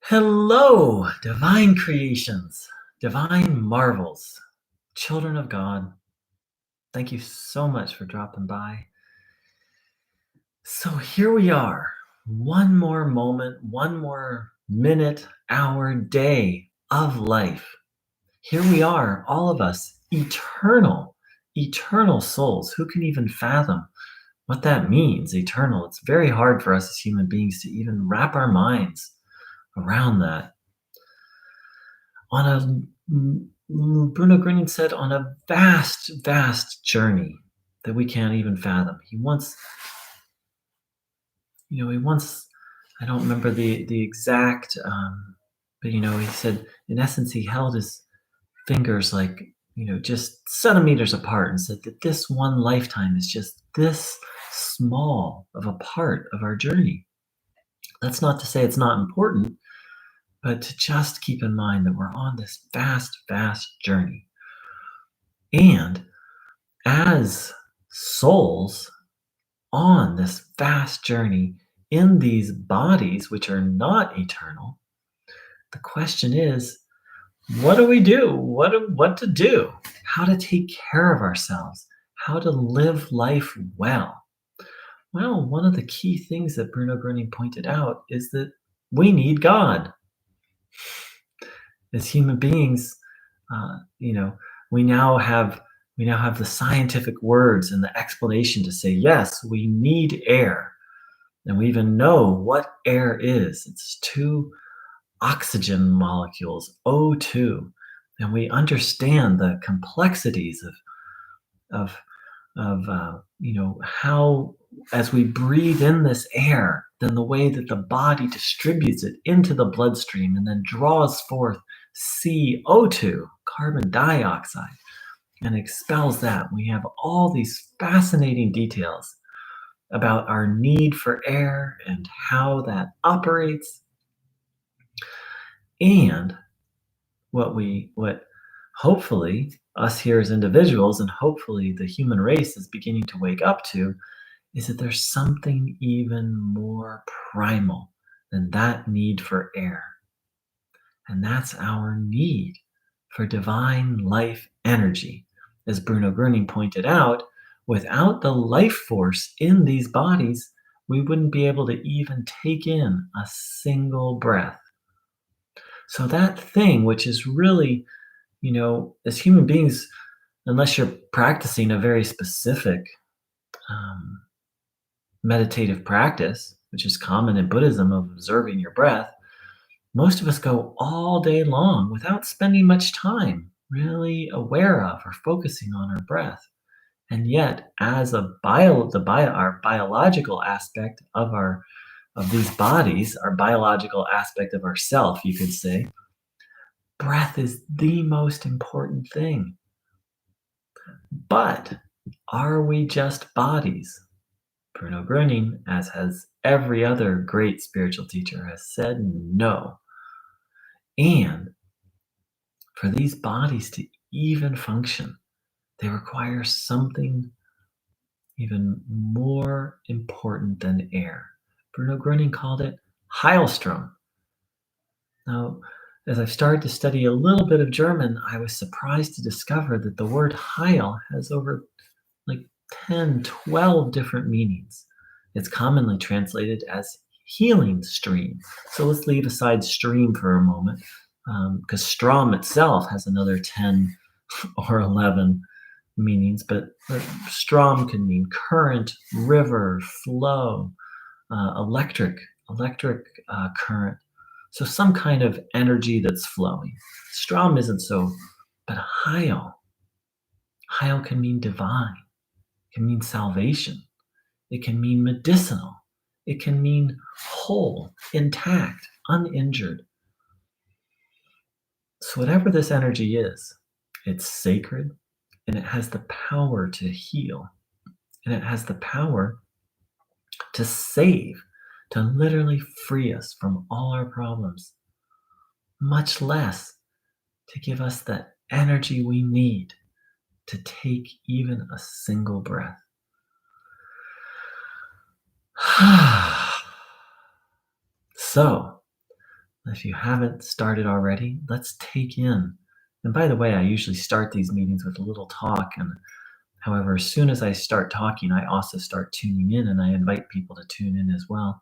Hello, divine creations, divine marvels, children of God. Thank you so much for dropping by. So here we are, one more moment, one more minute, hour, day of life. Here we are, all of us, eternal souls. Who can even fathom what that means, eternal? It's very hard for us as human beings to even wrap our minds around that. On Bruno Groening said, on a vast journey that we can't even fathom. He once, I don't remember the exact, but he said, in essence, he held his fingers like, just centimeters apart and said that this one lifetime is just this small of a part of our journey. That's not to say it's not important, but to just keep in mind that we're on this vast journey. And as souls on this vast journey in these bodies, which are not eternal, the question is, what do we do? What to do? How to take care of ourselves? How to live life well? Well, one of the key things that Bruno Groening pointed out is that we need God. As human beings, uh, you know, we now have the scientific words and the explanation to say, yes, we need air. And we even know what air is. It's two oxygen molecules, O2. And we understand the complexities of how, as we breathe in this air, then the way that the body distributes it into the bloodstream and then draws forth CO2, carbon dioxide, and expels that. We have all these fascinating details about our need for air and how that operates. And what hopefully us here as individuals and hopefully the human race is beginning to wake up to is that there's something even more primal than that need for air. And that's our need for divine life energy. As Bruno Groening pointed out, without the life force in these bodies, we wouldn't be able to even take in a single breath. So that thing, which is really, as human beings, unless you're practicing a very specific meditative practice, which is common in Buddhism of observing your breath, most of us go all day long without spending much time really aware of or focusing on our breath. And yet, as our biological aspect of these bodies, our biological aspect of ourself, you could say, breath is the most important thing. But are we just bodies? Bruno Groening, as has every other great spiritual teacher, has said no. And for these bodies to even function, they require something even more important than air. Bruno Groening called it Heilstrom. Now, as I've started to study a little bit of German, I was surprised to discover that the word Heil has over like 10, 12 different meanings. It's commonly translated as healing stream. So let's leave aside stream for a moment, because Strom itself has another 10 or 11 meanings, but Strom can mean current, river, flow, electric current. So some kind of energy that's flowing. Strom isn't so, but Heil can mean divine. It can mean salvation. It can mean medicinal. It can mean whole, intact, uninjured. So whatever this energy is, it's sacred and it has the power to heal. And it has the power to save, to literally free us from all our problems, much less to give us the energy we need to take even a single breath. So If you haven't started already, let's take in. And by the way, I usually start these meetings with a little talk. And however, as soon as I start talking, I also start tuning in and I invite people to tune in as well.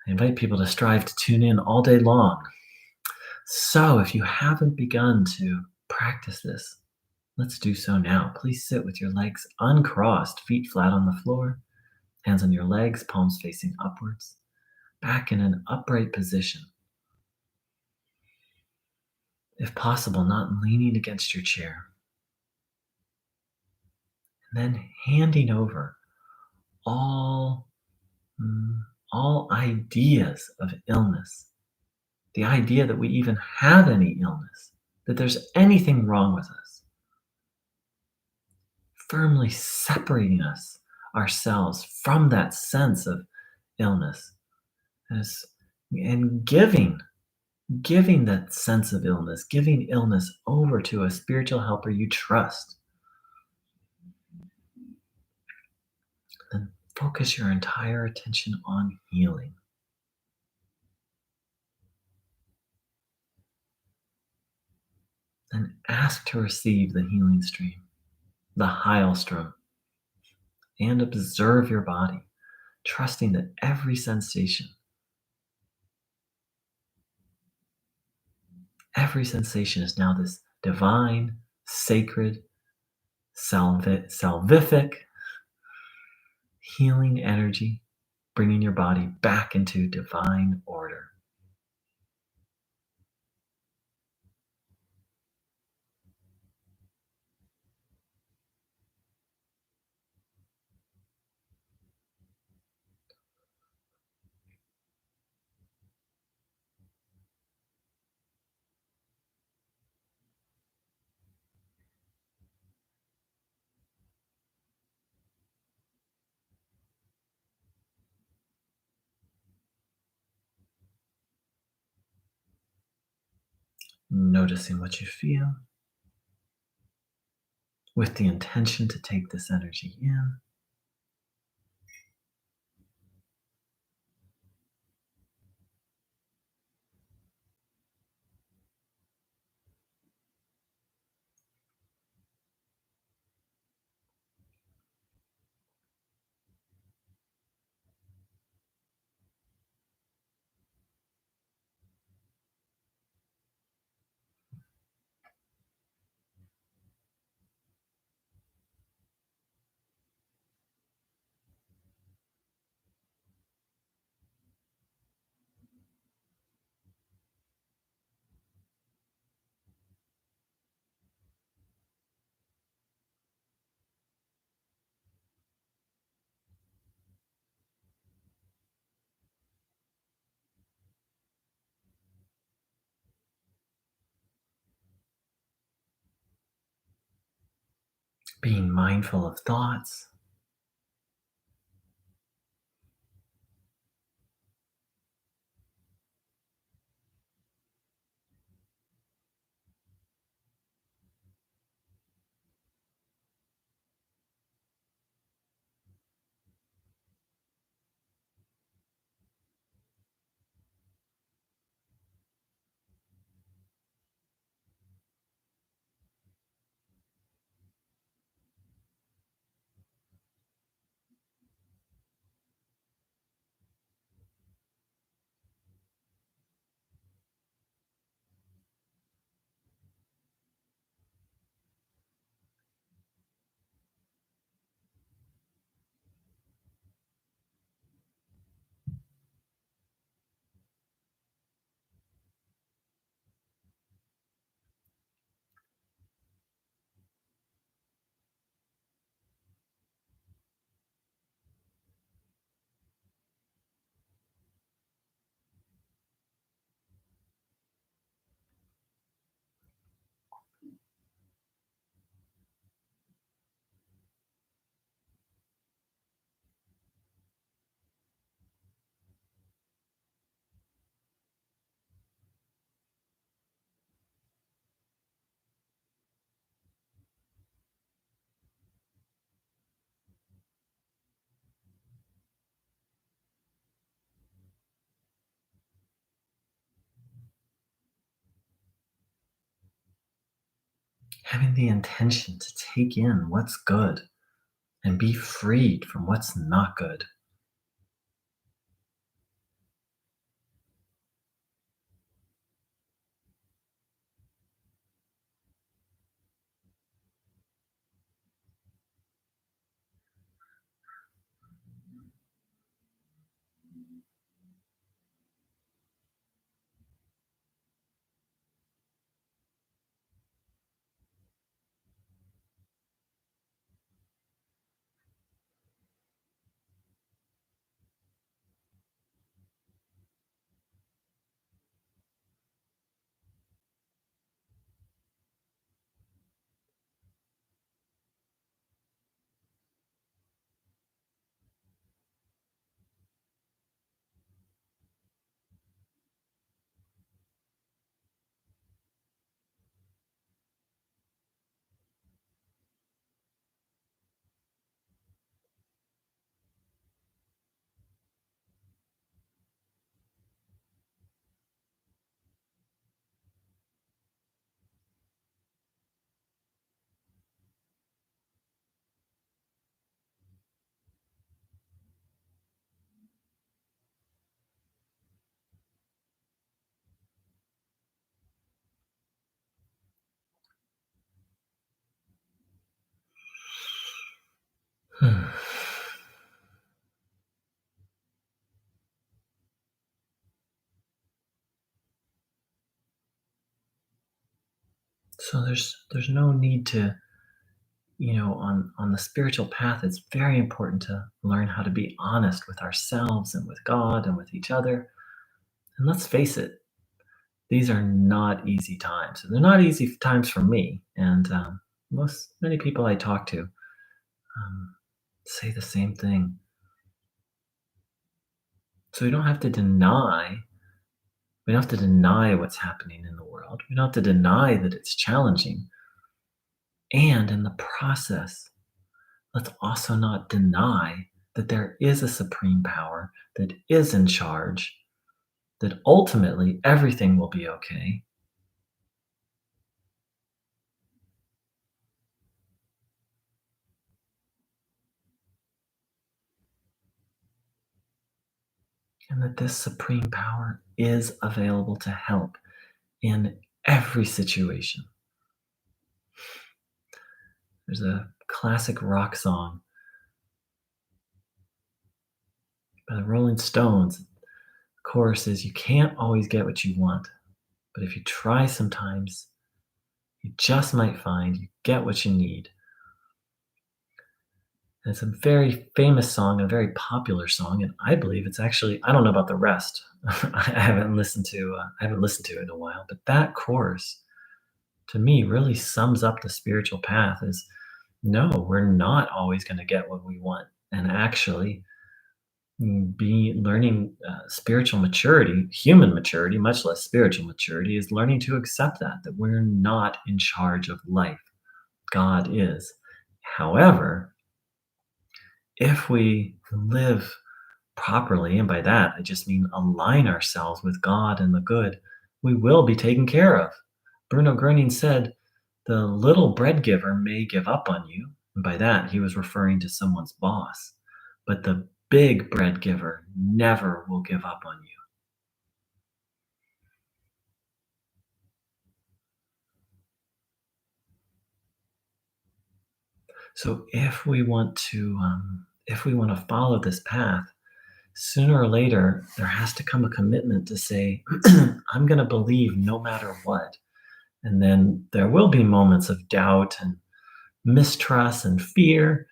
I invite people to strive to tune in all day long. So if you haven't begun to practice this, let's do so now. Please sit with your legs uncrossed, feet flat on the floor, hands on your legs, palms facing upwards, back in an upright position. If possible, not leaning against your chair. And then handing over all, mm, all ideas of illness, the idea that we even have any illness, that there's anything wrong with us, firmly separating us, ourselves, from that sense of illness, as, and giving that sense of illness, giving illness over to a spiritual helper you trust. Then focus your entire attention on healing. Then ask to receive the healing stream, the Heilstrom, and observe your body, trusting that every sensation is now this divine, sacred, salvific healing energy, bringing your body back into divine order. Noticing what you feel with the intention to take this energy in. Being mindful of thoughts, Having the intention to take in what's good and be freed from what's not good. Hmm. So there's no need to, on the spiritual path, it's very important to learn how to be honest with ourselves and with God and with each other. And let's face it, these are not easy times. They're not easy times for me, and many people I talk to say the same thing. So we don't have to deny what's happening in the world. We don't have to deny that it's challenging. And in the process, let's also not deny that there is a supreme power that is in charge, that ultimately everything will be okay. And that this supreme power is available to help in every situation. There's a classic rock song by the Rolling Stones. The chorus is, "You can't always get what you want, but if you try sometimes, you just might find you get what you need." And it's a very famous song, a very popular song, and I believe it's actually, I don't know about the rest. I haven't listened to it in a while, but that chorus to me really sums up the spiritual path is no, we're not always going to get what we want. And actually, be learning spiritual maturity, human maturity, much less spiritual maturity, is learning to accept that we're not in charge of life. God is. However, if we live properly, and by that I just mean align ourselves with God and the good, we will be taken care of. Bruno Groening said, "The little bread giver may give up on you." And by that, he was referring to someone's boss. But the big bread giver never will give up on you. So if we want to follow this path, sooner or later there has to come a commitment to say, "I'm going to believe no matter what." And then there will be moments of doubt and mistrust and fear,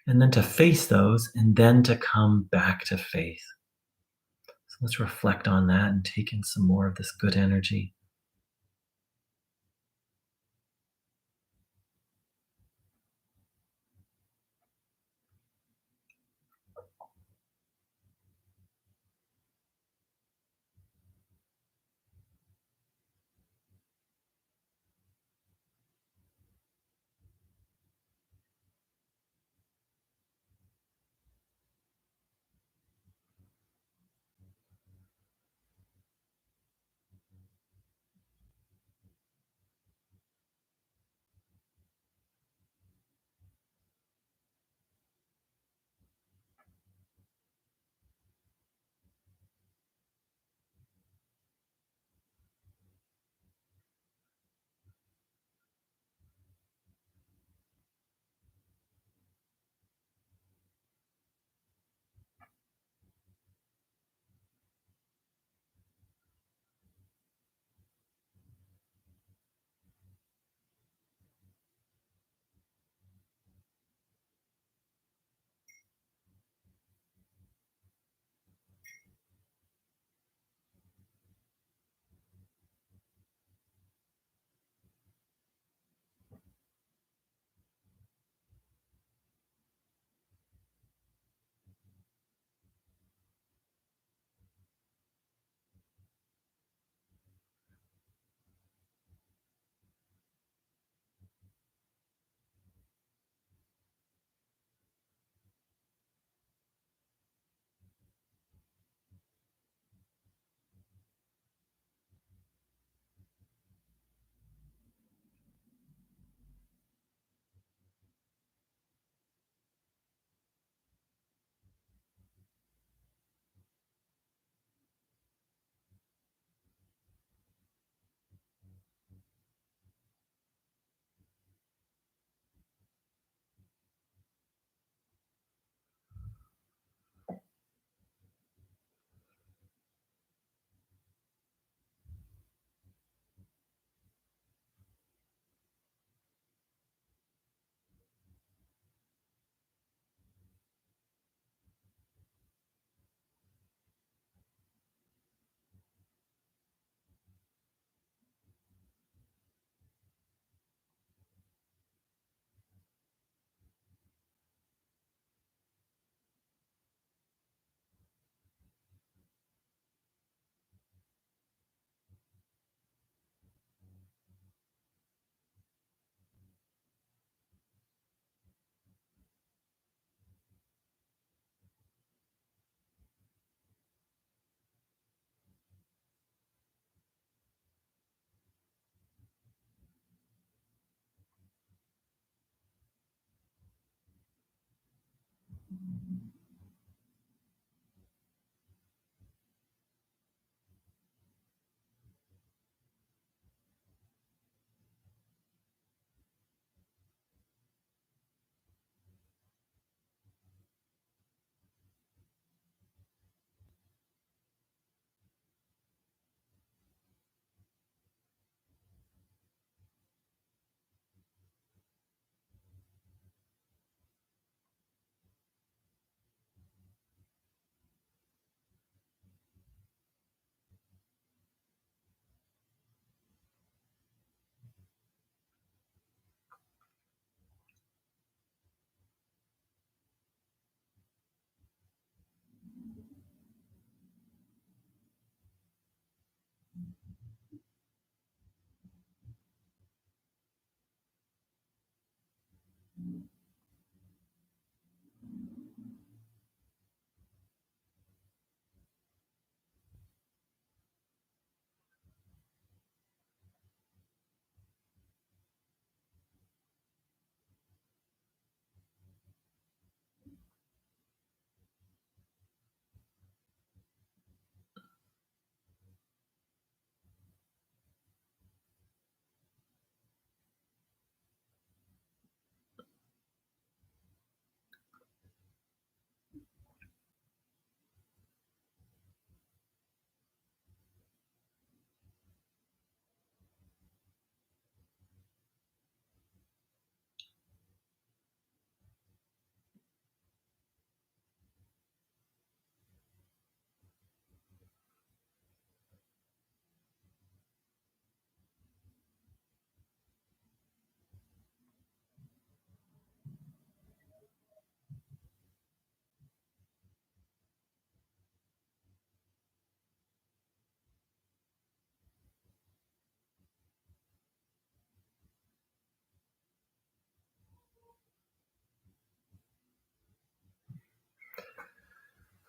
and then to face those and then to come back to faith. So let's reflect on that and take in some more of this good energy.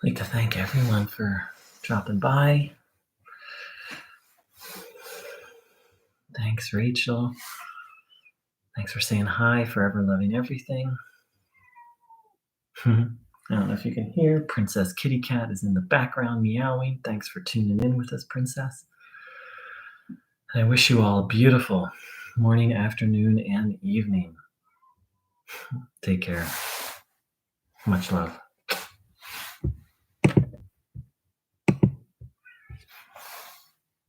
I'd like to thank everyone for dropping by. Thanks, Rachel. Thanks for saying hi, forever loving everything. I don't know if you can hear, Princess Kitty Cat is in the background meowing. Thanks for tuning in with us, Princess. And I wish you all a beautiful morning, afternoon, and evening. Take care. Much love.